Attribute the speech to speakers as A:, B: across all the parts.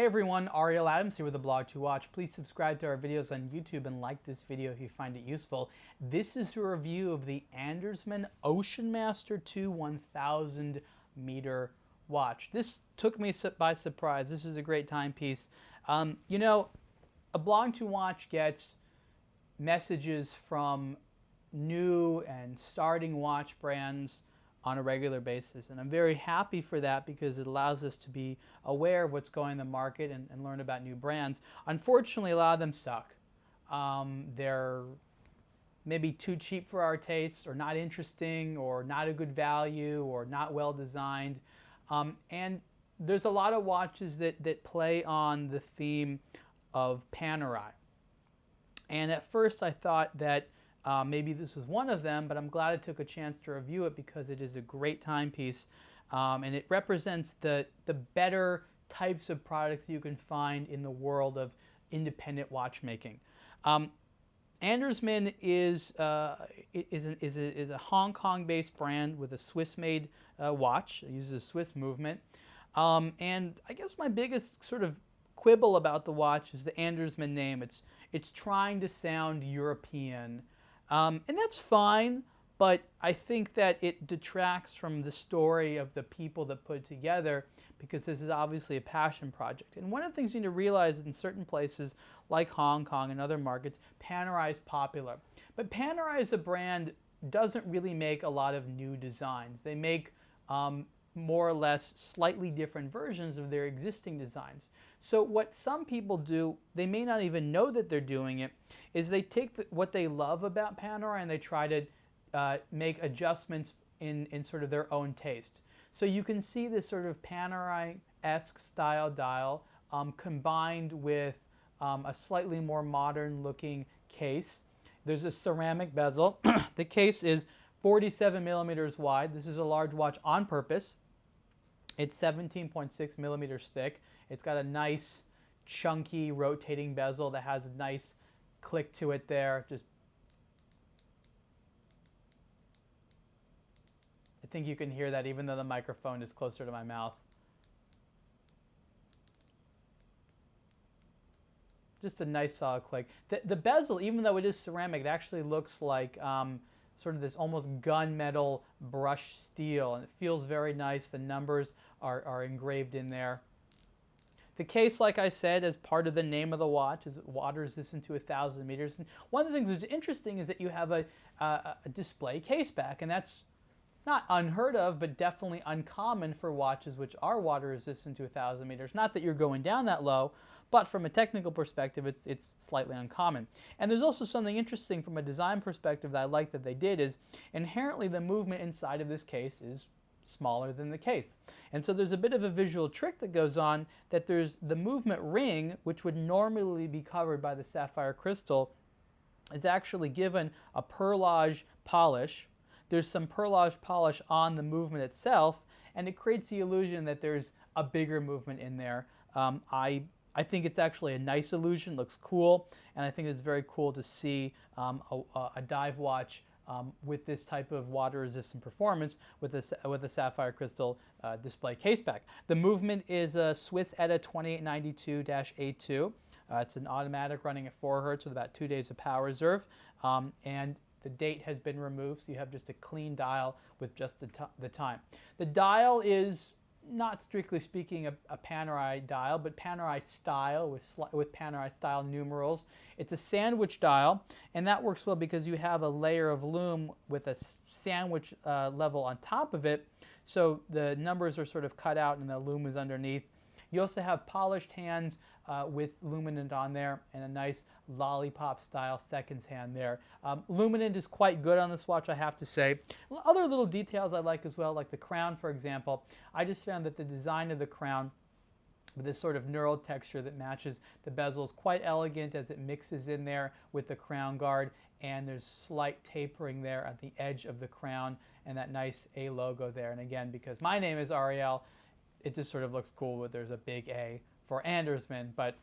A: Hey everyone, Ariel Adams here with aBlogtoWatch. Please subscribe to our videos on YouTube and like this video if you find it useful. This is a review of the Andersmann Oceanmaster II 1000 meter watch. This took me by surprise. This is a great timepiece. You know, aBlogtoWatch gets messages from new and starting watch brands on a regular basis, and I'm very happy for that because it allows us to be aware of what's going in the market and learn about new brands. Unfortunately, a lot of them suck. They're maybe too cheap for our tastes, or not interesting, or not a good value, or not well designed. And there's a lot of watches that play on the theme of Panerai. And at first I thought that maybe this was one of them, but I'm glad I took a chance to review it because it is a great timepiece, and it represents the better types of products you can find in the world of independent watchmaking. Andersmann is a Hong Kong-based brand with a Swiss-made watch. It uses a Swiss movement, and I guess my biggest sort of quibble about the watch is the Andersmann name. It's trying to sound European. And that's fine, but I think that it detracts from the story of the people that put it together, because this is obviously a passion project. And one of the things you need to realize is in certain places like Hong Kong and other markets, Panerai is popular. But Panerai as a brand doesn't really make a lot of new designs. They make more or less slightly different versions of their existing designs. So what some people do, they may not even know that they're doing it, is they take what they love about Panerai and they try to make adjustments in sort of their own taste. So you can see this sort of Panerai-esque style dial combined with a slightly more modern looking case. There's a ceramic bezel. The case is 47 millimeters wide. This is a large watch on purpose. It's 17.6 millimeters thick. It's got a nice, chunky, rotating bezel that has a nice click to it there. I think you can hear that even though the microphone is closer to my mouth. Just a nice solid click. The bezel, even though it is ceramic, it actually looks like sort of this almost gunmetal brushed steel, and it feels very nice. The numbers are engraved in there. The case, like I said, as part of the name of the watch, is water resistant to 1,000 meters. And one of the things that's interesting is that you have a display case back, and that's not unheard of, but definitely uncommon for watches which are water resistant to 1,000 meters. Not that you're going down that low, but from a technical perspective, it's slightly uncommon. And there's also something interesting from a design perspective that I like that they did, is inherently the movement inside of this case is smaller than the case. And so there's a bit of a visual trick that goes on, that there's the movement ring, which would normally be covered by the sapphire crystal, is actually given a perlage polish. There's some perlage polish on the movement itself, and it creates the illusion that there's a bigger movement in there. I think it's actually a nice illusion, looks cool, and I think it's very cool to see a dive watch with this type of water-resistant performance with a sapphire crystal display caseback. The movement is a Swiss ETA 2892-A2. It's an automatic running at 4 Hz with about 2 days of power reserve, and the date has been removed, so you have just a clean dial with just the time. The dial is, not strictly speaking, a Panerai dial, but Panerai style with Panerai style numerals. It's a sandwich dial, and that works well because you have a layer of lume with a sandwich level on top of it, so the numbers are sort of cut out and the lume is underneath. You also have polished hands with luminant on there, and a nice lollipop style seconds hand there. Luminant is quite good on this watch, I have to say. Other little details I like as well, like the crown, for example. I just found that the design of the crown with this sort of knurled texture that matches the bezel is quite elegant as it mixes in there with the crown guard, and there's slight tapering there at the edge of the crown and that nice A logo there. And again, because my name is Ariel, it just sort of looks cool with there's a big A for Andersmann, but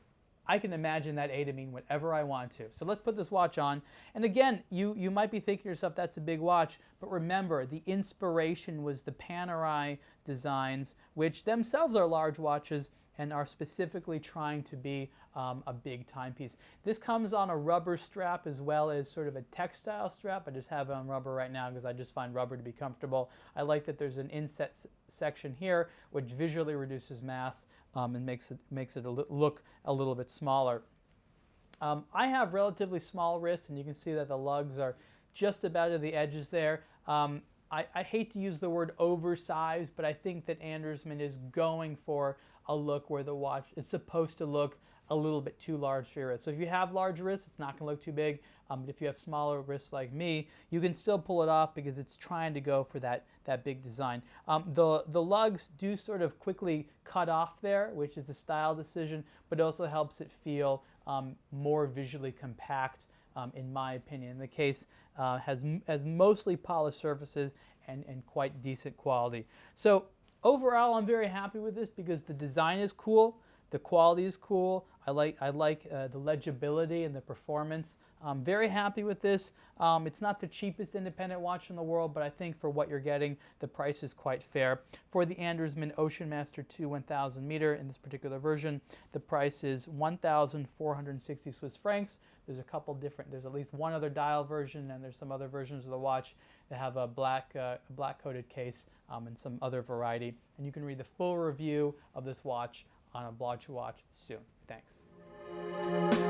A: I can imagine that A to mean whatever I want to. So let's put this watch on. And again, you might be thinking to yourself, that's a big watch, but remember, the inspiration was the Panerai designs, which themselves are large watches, and are specifically trying to be a big timepiece. This comes on a rubber strap as well as sort of a textile strap. I just have it on rubber right now because I just find rubber to be comfortable. I like that there's an inset section here which visually reduces mass and makes it look a little bit smaller. I have relatively small wrists, and you can see that the lugs are just about at the edges there. I hate to use the word oversized, but I think that Andersmann is going for a look where the watch is supposed to look a little bit too large for your wrist. So if you have large wrists, it's not going to look too big. But if you have smaller wrists like me, you can still pull it off because it's trying to go for that big design. The lugs do sort of quickly cut off there, which is a style decision, but it also helps it feel more visually compact, in my opinion. The case has mostly polished surfaces and quite decent quality. So overall, I'm very happy with this because the design is cool, the quality is cool. I like the legibility and the performance. I'm very happy with this. It's not the cheapest independent watch in the world, but I think for what you're getting, the price is quite fair. For the Andersmann Oceanmaster II 1000 meter in this particular version, the price is 1,460 Swiss francs. There's a couple different, there's at least one other dial version, and there's some other versions of the watch that have a black coated case and some other variety. And you can read the full review of this watch on aBlogtoWatch soon. Thanks.